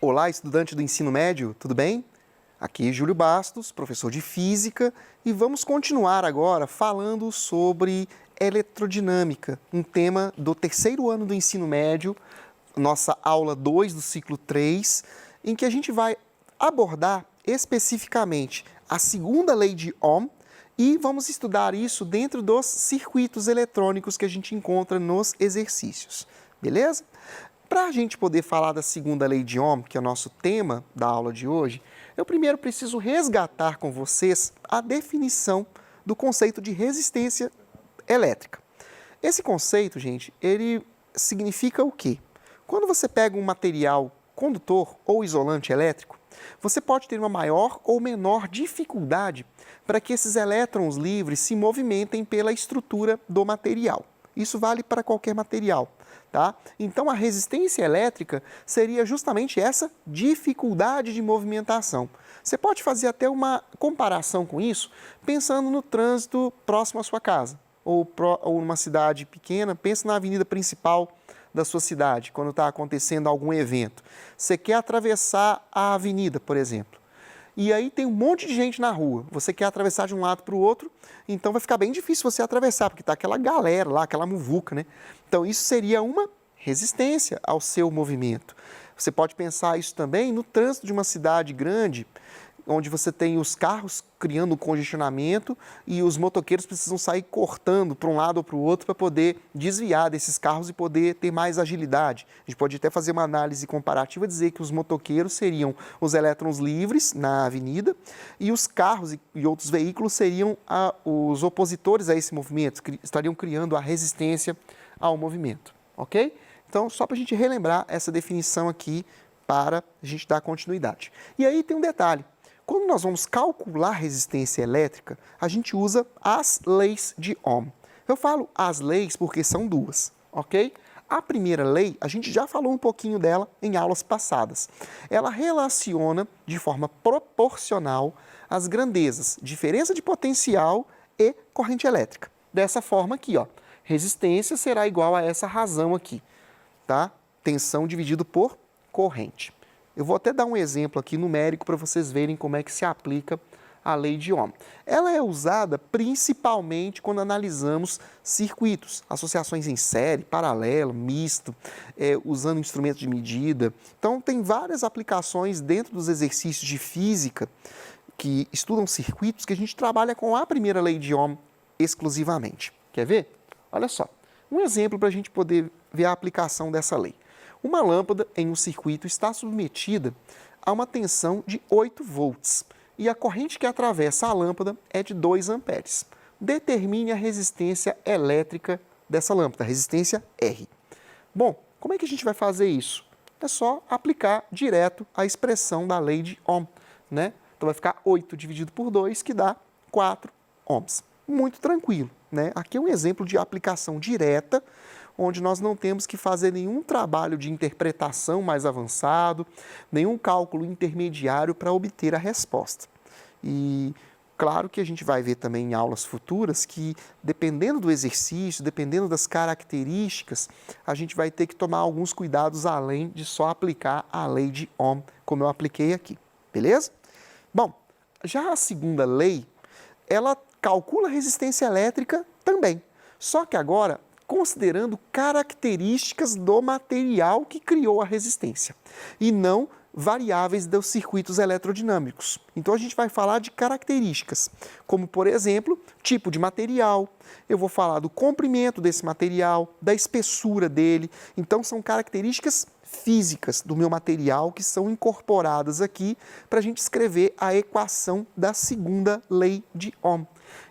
Olá, estudante do ensino médio, tudo bem? Aqui é Júlio Bastos, professor de Física, e vamos continuar agora falando sobre eletrodinâmica, um tema do terceiro ano do ensino médio, nossa aula 2 do ciclo 3, em que a gente vai abordar especificamente a segunda lei de Ohm e vamos estudar isso dentro dos circuitos eletrônicos que a gente encontra nos exercícios, beleza? Para a gente poder falar da segunda lei de Ohm, que é o nosso tema da aula de hoje, eu primeiro preciso resgatar com vocês a definição do conceito de resistência elétrica. Esse conceito, gente, ele significa o quê? Quando você pega um material condutor ou isolante elétrico, você pode ter uma maior ou menor dificuldade para que esses elétrons livres se movimentem pela estrutura do material. Isso vale para qualquer material, tá? Então, a resistência elétrica seria justamente essa dificuldade de movimentação. Você pode fazer até uma comparação com isso pensando no trânsito próximo à sua casa ou numa cidade pequena. Pensa na avenida principal da sua cidade, quando está acontecendo algum evento. Você quer atravessar a avenida, por exemplo, e aí tem um monte de gente na rua. Você quer atravessar de um lado para o outro, então vai ficar bem difícil você atravessar, porque está aquela galera lá, aquela muvuca, né? Então isso seria uma resistência ao seu movimento. Você pode pensar isso também no trânsito de uma cidade grande, onde você tem os carros criando um congestionamento e os motoqueiros precisam sair cortando para um lado ou para o outro para poder desviar desses carros e poder ter mais agilidade. A gente pode até fazer uma análise comparativa e dizer que os motoqueiros seriam os elétrons livres na avenida e os carros e outros veículos seriam os opositores a esse movimento, que estariam criando a resistência ao movimento, ok? Então, só para a gente relembrar essa definição aqui para a gente dar continuidade. E aí tem um detalhe. Quando nós vamos calcular resistência elétrica, a gente usa as leis de Ohm. Eu falo as leis porque são duas, ok? A primeira lei, a gente já falou um pouquinho dela em aulas passadas. Ela relaciona de forma proporcional as grandezas, diferença de potencial e corrente elétrica. Dessa forma aqui, ó, resistência será igual a essa razão aqui, tá? Tensão dividido por corrente. Eu vou até dar um exemplo aqui numérico para vocês verem como é que se aplica a lei de Ohm. Ela é usada principalmente quando analisamos circuitos, associações em série, paralelo, misto, usando instrumentos de medida. Então, tem várias aplicações dentro dos exercícios de física que estudam circuitos que a gente trabalha com a primeira lei de Ohm exclusivamente. Quer ver? Olha só, um exemplo para a gente poder ver a aplicação dessa lei. Uma lâmpada em um circuito está submetida a uma tensão de 8 volts e a corrente que atravessa a lâmpada é de 2 amperes. Determine a resistência elétrica dessa lâmpada, a resistência R. Bom, como é que a gente vai fazer isso? É só aplicar direto a expressão da lei de Ohm, né? Então vai ficar 8 dividido por 2, que dá 4 ohms. Muito tranquilo, né? Aqui é um exemplo de aplicação direta, onde nós não temos que fazer nenhum trabalho de interpretação mais avançado, nenhum cálculo intermediário para obter a resposta. E claro que a gente vai ver também em aulas futuras que, dependendo do exercício, dependendo das características, a gente vai ter que tomar alguns cuidados além de só aplicar a lei de Ohm, como eu apliquei aqui, beleza? Bom, já a segunda lei, ela calcula a resistência elétrica também, só que agora considerando características do material que criou a resistência e não variáveis dos circuitos eletrodinâmicos. Então a gente vai falar de características, como por exemplo, tipo de material, eu vou falar do comprimento desse material, da espessura dele. Então são características físicas do meu material que são incorporadas aqui para a gente escrever a equação da segunda lei de Ohm.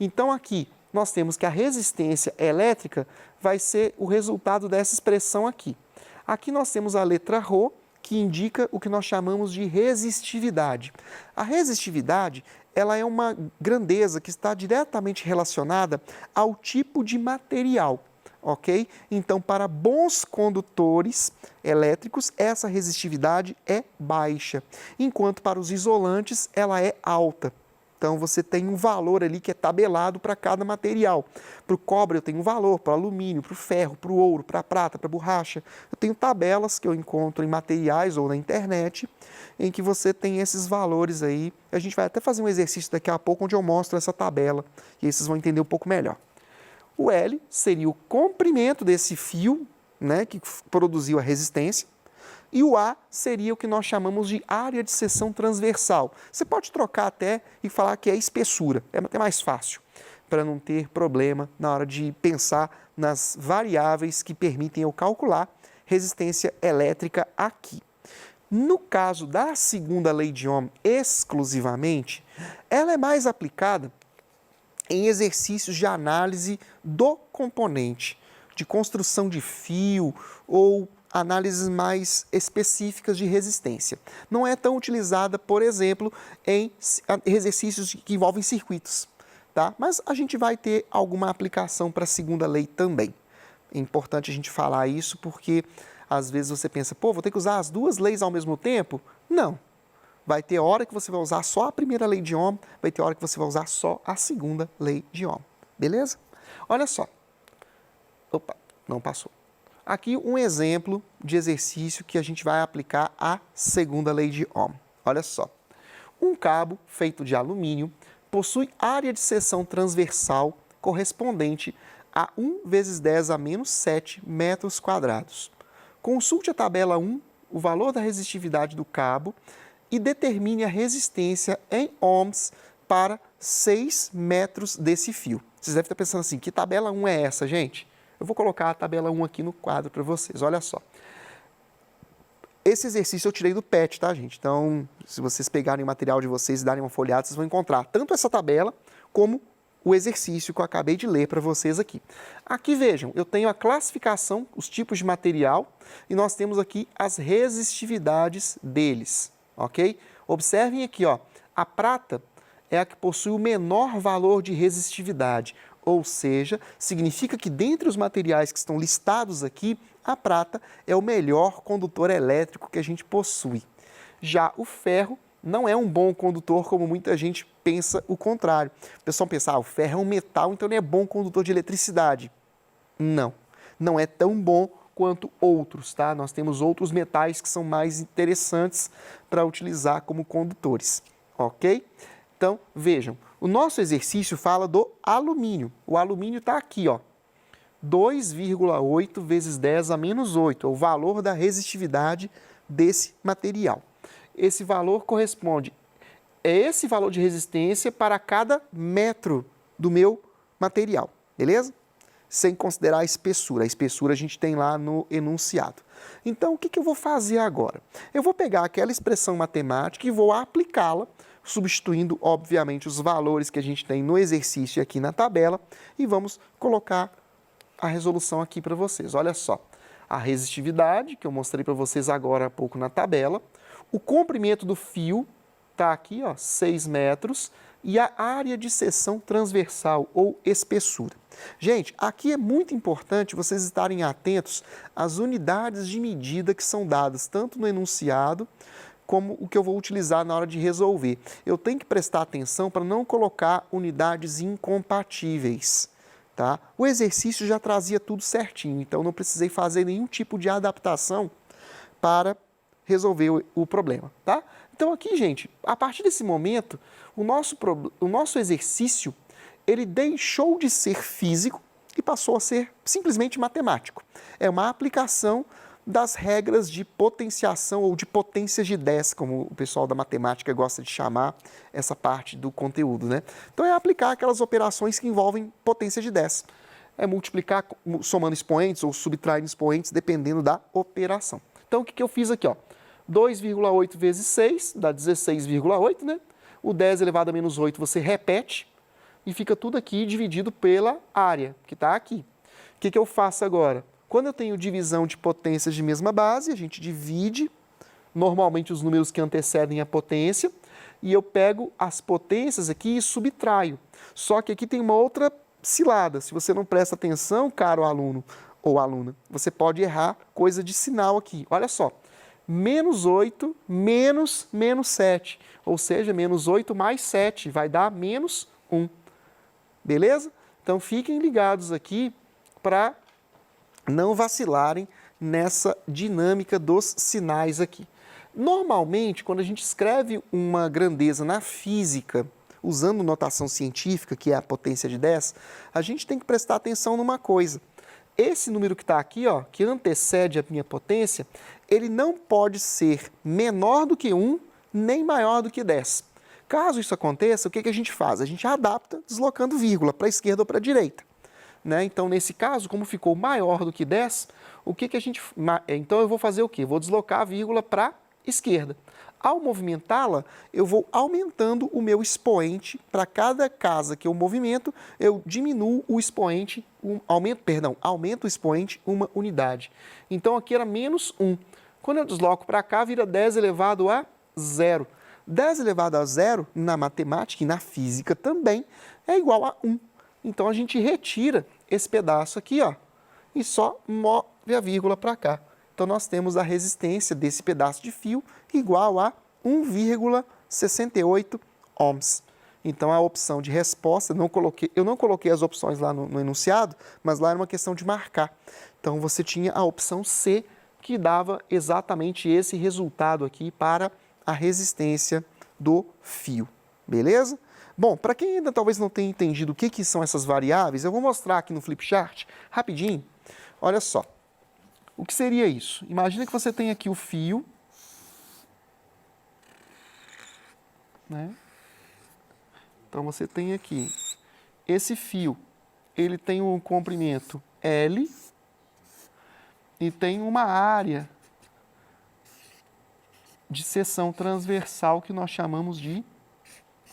Então aqui nós temos que a resistência elétrica vai ser o resultado dessa expressão aqui. Aqui nós temos a letra ρ, que indica o que nós chamamos de resistividade. A resistividade, ela é uma grandeza que está diretamente relacionada ao tipo de material, ok? Então, para bons condutores elétricos, essa resistividade é baixa, enquanto para os isolantes ela é alta. Então, você tem um valor ali que é tabelado para cada material. Para o cobre eu tenho um valor, para o alumínio, para o ferro, para o ouro, para a prata, para a borracha. Eu tenho tabelas que eu encontro em materiais ou na internet, em que você tem esses valores aí. A gente vai até fazer um exercício daqui a pouco onde eu mostro essa tabela e aí vocês vão entender um pouco melhor. O L seria o comprimento desse fio, né, que produziu a resistência. E o A seria o que nós chamamos de área de seção transversal. Você pode trocar até e falar que é espessura, é até mais fácil, para não ter problema na hora de pensar nas variáveis que permitem eu calcular resistência elétrica aqui. No caso da segunda lei de Ohm exclusivamente, ela é mais aplicada em exercícios de análise do componente, de construção de fio ou análises mais específicas de resistência. Não é tão utilizada, por exemplo, em exercícios que envolvem circuitos, tá? Mas a gente vai ter alguma aplicação para a segunda lei também. É importante a gente falar isso porque às vezes você pensa, pô, vou ter que usar as duas leis ao mesmo tempo? Não. Vai ter hora que você vai usar só a primeira lei de Ohm, vai ter hora que você vai usar só a segunda lei de Ohm. Beleza? Olha só. Opa, não passou. Aqui um exemplo de exercício que a gente vai aplicar a segunda lei de Ohm. Olha só. Um cabo feito de alumínio possui área de seção transversal correspondente a 1 vezes 10 a menos 7 metros quadrados. Consulte a tabela 1, o valor da resistividade do cabo e determine a resistência em ohms para 6 metros desse fio. Vocês devem estar pensando assim, que tabela 1 é essa, gente? Eu vou colocar a tabela 1 aqui no quadro para vocês, olha só. Esse exercício eu tirei do PET, tá, gente? Então, se vocês pegarem o material de vocês e darem uma folhada, vocês vão encontrar tanto essa tabela como o exercício que eu acabei de ler para vocês aqui. Aqui, vejam, eu tenho a classificação, os tipos de material, e nós temos aqui as resistividades deles, ok? Observem aqui, ó, a prata é a que possui o menor valor de resistividade, ou seja, significa que dentre os materiais que estão listados aqui, a prata é o melhor condutor elétrico que a gente possui. Já o ferro não é um bom condutor, como muita gente pensa o contrário. O pessoal pensa, o ferro é um metal, então ele é bom condutor de eletricidade. Não, não é tão bom quanto outros, tá? Nós temos outros metais que são mais interessantes para utilizar como condutores, ok? Então, vejam, o nosso exercício fala do alumínio. O alumínio está aqui, ó, 2,8 vezes 10 a menos 8, é o valor da resistividade desse material. Esse valor corresponde a esse valor de resistência para cada metro do meu material, beleza? Sem considerar a espessura. A espessura a gente tem lá no enunciado. Então, o que eu vou fazer agora? Eu vou pegar aquela expressão matemática e vou aplicá-la, substituindo, obviamente, os valores que a gente tem no exercício aqui na tabela e vamos colocar a resolução aqui para vocês. Olha só, a resistividade, que eu mostrei para vocês agora há pouco na tabela, o comprimento do fio está aqui, ó, 6 metros, e a área de seção transversal ou espessura. Gente, aqui é muito importante vocês estarem atentos às unidades de medida que são dadas tanto no enunciado como o que eu vou utilizar na hora de resolver. Eu tenho que prestar atenção para não colocar unidades incompatíveis, tá? O exercício já trazia tudo certinho, então não precisei fazer nenhum tipo de adaptação para resolver o problema, tá? Então aqui, gente, a partir desse momento, o nosso exercício, ele deixou de ser físico e passou a ser simplesmente matemático. É uma aplicação das regras de potenciação ou de potências de 10, como o pessoal da matemática gosta de chamar essa parte do conteúdo, né? Então é aplicar aquelas operações que envolvem potência de 10. É multiplicar somando expoentes ou subtraindo expoentes, dependendo da operação. Então o que eu fiz aqui, ó? 2,8 vezes 6 dá 16,8, né? O 10 elevado a menos 8 você repete e fica tudo aqui dividido pela área, que está aqui. O que eu faço agora? Quando eu tenho divisão de potências de mesma base, a gente divide normalmente os números que antecedem a potência e eu pego as potências aqui e subtraio. Só que aqui tem uma outra cilada. Se você não presta atenção, caro aluno ou aluna, você pode errar coisa de sinal aqui. Olha só. menos 8 menos menos 7, ou seja, menos 8 mais 7 vai dar menos 1. Beleza? Então fiquem ligados aqui para não vacilarem nessa dinâmica dos sinais aqui. Normalmente, quando a gente escreve uma grandeza na física, usando notação científica, que é a potência de 10, a gente tem que prestar atenção numa coisa. Esse número que está aqui, ó, que antecede a minha potência, ele não pode ser menor do que 1, nem maior do que 10. Caso isso aconteça, o que a gente faz? A gente adapta deslocando vírgula para a esquerda ou para a direita. Né? Então, nesse caso, como ficou maior do que 10, o que a gente... Então, eu vou fazer o quê? Vou deslocar a vírgula para a esquerda. Ao movimentá-la, eu vou aumentando o meu expoente. Para cada casa que eu movimento, eu diminuo o expoente, aumento o expoente uma unidade. Então, aqui era menos 1. Quando eu desloco para cá, vira 10 elevado a 0. 10 elevado a 0, na matemática e na física também, é igual a 1. Então, a gente retira esse pedaço aqui, ó, e só move a vírgula para cá. Então, nós temos a resistência desse pedaço de fio igual a 1,68 ohms. Então, a opção de resposta, eu não coloquei as opções lá no enunciado, mas lá era uma questão de marcar. Então, você tinha a opção C, que dava exatamente esse resultado aqui para a resistência do fio. Beleza? Bom, para quem ainda talvez não tenha entendido o que são essas variáveis, eu vou mostrar aqui no flipchart, rapidinho. Olha só. O que seria isso? Imagina que você tem aqui o fio, né? Então, você tem aqui esse fio, ele tem um comprimento L e tem uma área de seção transversal que nós chamamos de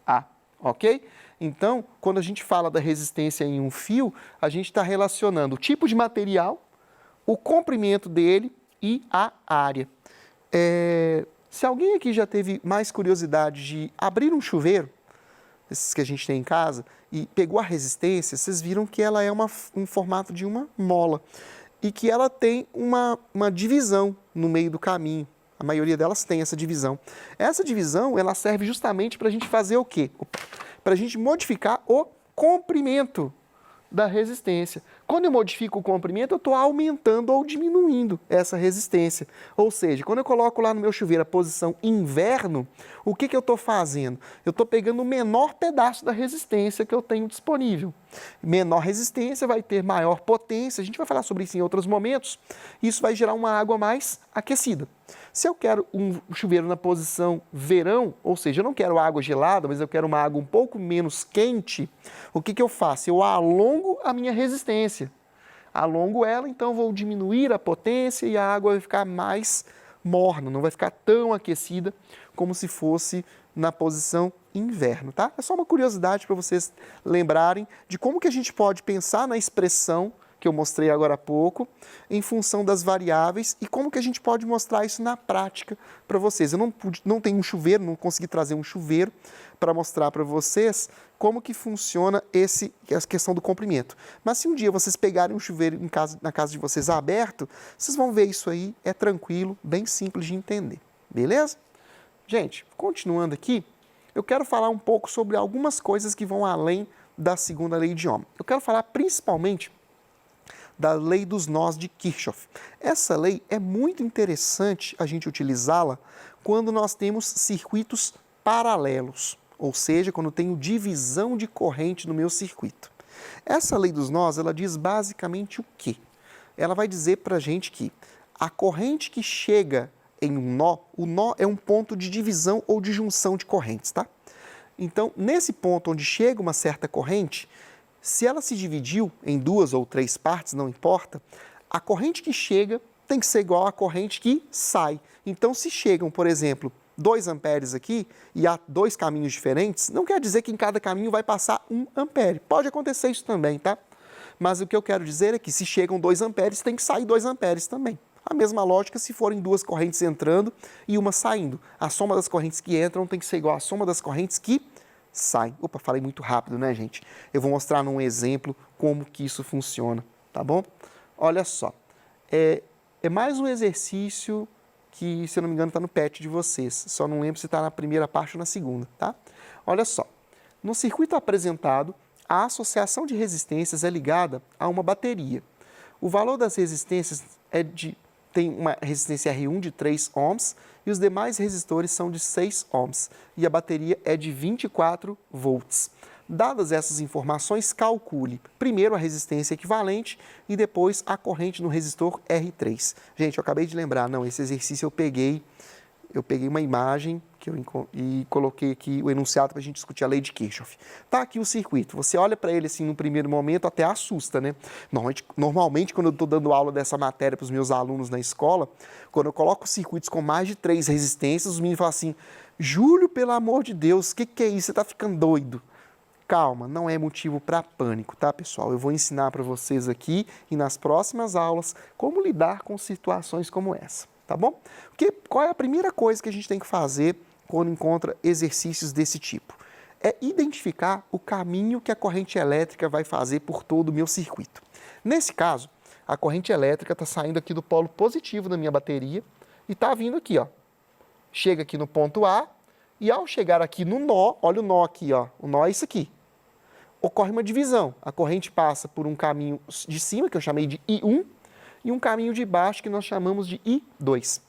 A, ok? Então, quando a gente fala da resistência em um fio, a gente está relacionando o tipo de material, o comprimento dele e a área. Se alguém aqui já teve mais curiosidade de abrir um chuveiro, esses que a gente tem em casa, e pegou a resistência, vocês viram que ela é um formato de uma mola e que ela tem uma divisão no meio do caminho. A maioria delas tem essa divisão. Essa divisão, ela serve justamente para a gente fazer o quê? Para a gente modificar o comprimento da resistência. Quando eu modifico o comprimento, eu estou aumentando ou diminuindo essa resistência. Ou seja, quando eu coloco lá no meu chuveiro a posição inverno, o que eu estou fazendo? Eu estou pegando o menor pedaço da resistência que eu tenho disponível. Menor resistência vai ter maior potência, a gente vai falar sobre isso em outros momentos, isso vai gerar uma água mais aquecida. Se eu quero um chuveiro na posição verão, ou seja, eu não quero água gelada, mas eu quero uma água um pouco menos quente, o que eu faço? Eu alongo a minha resistência. Alongo ela, então vou diminuir a potência e a água vai ficar mais morna, não vai ficar tão aquecida como se fosse na posição inverno, tá? É só uma curiosidade para vocês lembrarem de como que a gente pode pensar na expressão que eu mostrei agora há pouco, em função das variáveis e como que a gente pode mostrar isso na prática para vocês. Eu não tenho um chuveiro, não consegui trazer um chuveiro para mostrar para vocês como que funciona essa questão do comprimento. Mas se um dia vocês pegarem um chuveiro na casa de vocês aberto, vocês vão ver isso aí, é tranquilo, bem simples de entender. Beleza? Gente, continuando aqui, eu quero falar um pouco sobre algumas coisas que vão além da segunda lei de Ohm. Eu quero falar principalmente da lei dos nós de Kirchhoff. Essa lei é muito interessante a gente utilizá-la quando nós temos circuitos paralelos, ou seja, quando eu tenho divisão de corrente no meu circuito. Essa lei dos nós, ela diz basicamente o quê? Ela vai dizer para a gente que a corrente que chega em um nó, o nó é um ponto de divisão ou de junção de correntes, tá? Então, nesse ponto onde chega uma certa corrente, se ela se dividiu em 2 ou 3 partes, não importa, a corrente que chega tem que ser igual à corrente que sai. Então, se chegam, por exemplo, 2 amperes aqui e há 2 caminhos diferentes, não quer dizer que em cada caminho vai passar 1 ampere. Pode acontecer isso também, tá? Mas o que eu quero dizer é que se chegam 2 amperes, tem que sair 2 amperes também. A mesma lógica se forem 2 correntes entrando e uma saindo. A soma das correntes que entram tem que ser igual à soma das correntes que saem. Opa, falei muito rápido, né, gente? Eu vou mostrar num exemplo como que isso funciona, tá bom? Olha só, é mais um exercício que, se eu não me engano, está no PET de vocês. Só não lembro se está na primeira parte ou na segunda, tá? Olha só. No circuito apresentado, a associação de resistências é ligada a uma bateria. O valor das resistências tem uma resistência R1 de 3 ohms e os demais resistores são de 6 ohms e a bateria é de 24 volts. Dadas essas informações, calcule primeiro a resistência equivalente e depois a corrente no resistor R3. Gente, eu acabei de lembrar, não, esse exercício eu peguei uma imagem e coloquei aqui o enunciado para a gente discutir a lei de Kirchhoff. Tá aqui o circuito, você olha para ele assim no primeiro momento, até assusta, né? Normalmente quando eu estou dando aula dessa matéria para os meus alunos na escola, quando eu coloco circuitos com mais de 3 resistências, os meninos falam assim, Júlio, pelo amor de Deus, o que é isso? Você está ficando doido. Calma, não é motivo para pânico, tá, pessoal? Eu vou ensinar para vocês aqui e nas próximas aulas como lidar com situações como essa, tá bom? Qual é a primeira coisa que a gente tem que fazer quando encontra exercícios desse tipo? É identificar o caminho que a corrente elétrica vai fazer por todo o meu circuito. Nesse caso, a corrente elétrica está saindo aqui do polo positivo da minha bateria e está vindo aqui, ó. Chega aqui no ponto A e ao chegar aqui no nó, olha o nó aqui, ó. O nó é isso aqui. Ocorre uma divisão. A corrente passa por um caminho de cima, que eu chamei de I1, e um caminho de baixo, que nós chamamos de I2.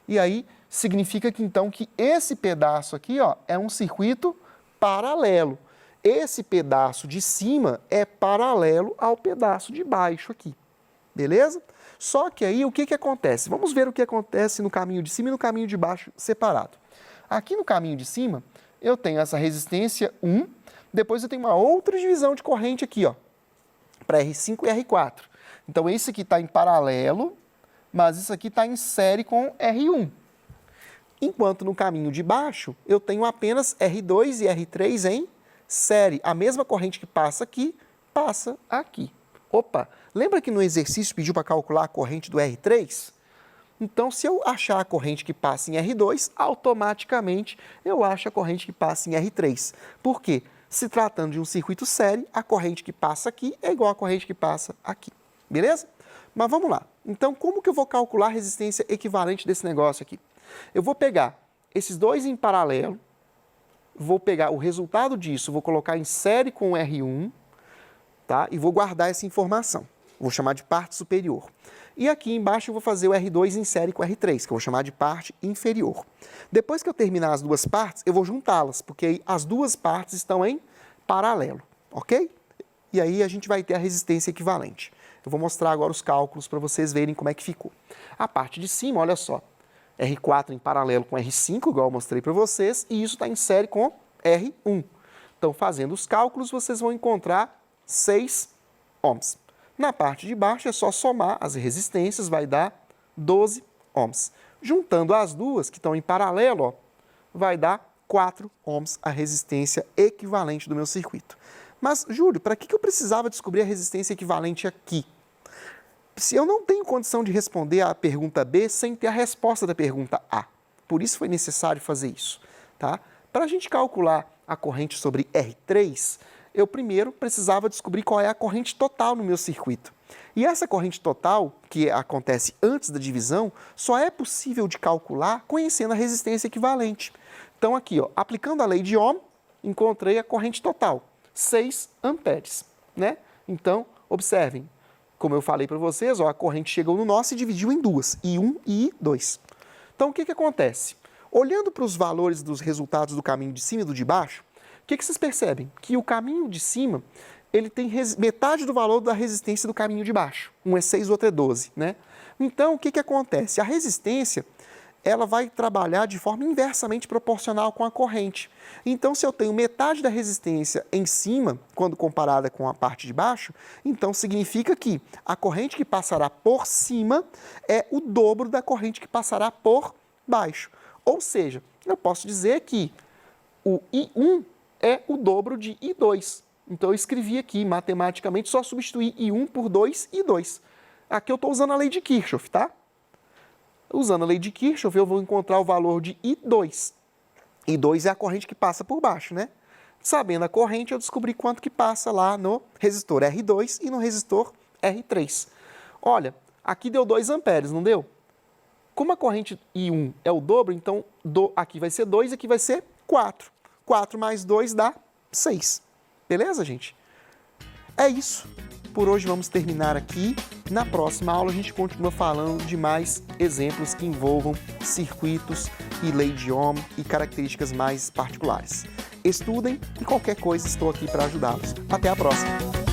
E aí, significa que, então, que esse pedaço aqui, ó, é um circuito paralelo. Esse pedaço de cima é paralelo ao pedaço de baixo aqui. Beleza? Só que aí, o que acontece? Vamos ver o que acontece no caminho de cima e no caminho de baixo separado. Aqui no caminho de cima, eu tenho essa resistência 1, depois eu tenho uma outra divisão de corrente aqui, ó, para R5 e R4. Então, esse aqui está em paralelo, mas isso aqui está em série com R1. Enquanto no caminho de baixo, eu tenho apenas R2 e R3 em série. A mesma corrente que passa aqui, passa aqui. Opa, lembra que no exercício pediu para calcular a corrente do R3? Então, se eu achar a corrente que passa em R2, automaticamente eu acho a corrente que passa em R3. Por quê? Se tratando de um circuito série, a corrente que passa aqui é igual à corrente que passa aqui. Beleza? Mas vamos lá. Então, como que eu vou calcular a resistência equivalente desse negócio aqui? Eu vou pegar esses dois em paralelo, vou pegar o resultado disso, vou colocar em série com o R1, tá? E vou guardar essa informação. Vou chamar de parte superior. E aqui embaixo eu vou fazer o R2 em série com o R3, que eu vou chamar de parte inferior. Depois que eu terminar as duas partes, eu vou juntá-las, porque aí as duas partes estão em paralelo, ok? E aí a gente vai ter a resistência equivalente. Eu vou mostrar agora os cálculos para vocês verem como é que ficou. A parte de cima, olha só, R4 em paralelo com R5, igual eu mostrei para vocês, e isso está em série com R1. Então, fazendo os cálculos, vocês vão encontrar 6 ohms. Na parte de baixo é só somar as resistências, vai dar 12 ohms. Juntando as duas, que estão em paralelo, ó, vai dar 4 ohms a resistência equivalente do meu circuito. Mas, Júlio, para que eu precisava descobrir a resistência equivalente aqui? Se eu não tenho condição de responder a pergunta B sem ter a resposta da pergunta A. Por isso foi necessário fazer isso. Tá? Para a gente calcular a corrente sobre R3, eu primeiro precisava descobrir qual é a corrente total no meu circuito. E essa corrente total, que acontece antes da divisão, só é possível de calcular conhecendo a resistência equivalente. Então aqui, ó, aplicando a lei de Ohm, encontrei a corrente total, 6 amperes. Né? Então, observem, como eu falei para vocês, ó, a corrente chegou no nó e dividiu em duas, I1 e I2. Então o que acontece? Olhando para os valores dos resultados do caminho de cima e do de baixo, o que vocês percebem? Que o caminho de cima, ele tem metade do valor da resistência do caminho de baixo. Um é 6, o outro é 12, né? Então, o que acontece? A resistência, ela vai trabalhar de forma inversamente proporcional com a corrente. Então, se eu tenho metade da resistência em cima, quando comparada com a parte de baixo, então significa que a corrente que passará por cima é o dobro da corrente que passará por baixo. Ou seja, eu posso dizer que o I1 é o dobro de I2. Então, eu escrevi aqui, matematicamente, só substituir I1 por 2, I2. Aqui eu estou usando a lei de Kirchhoff, tá? Usando a lei de Kirchhoff, eu vou encontrar o valor de I2. I2 é a corrente que passa por baixo, né? Sabendo a corrente, eu descobri quanto que passa lá no resistor R2 e no resistor R3. Olha, aqui deu 2 amperes, não deu? Como a corrente I1 é o dobro, então aqui vai ser 2 e aqui vai ser 4. 4 mais 2 dá 6. Beleza, gente? É isso. Por hoje vamos terminar aqui. Na próxima aula a gente continua falando de mais exemplos que envolvam circuitos e lei de Ohm e características mais particulares. Estudem e qualquer coisa estou aqui para ajudá-los. Até a próxima!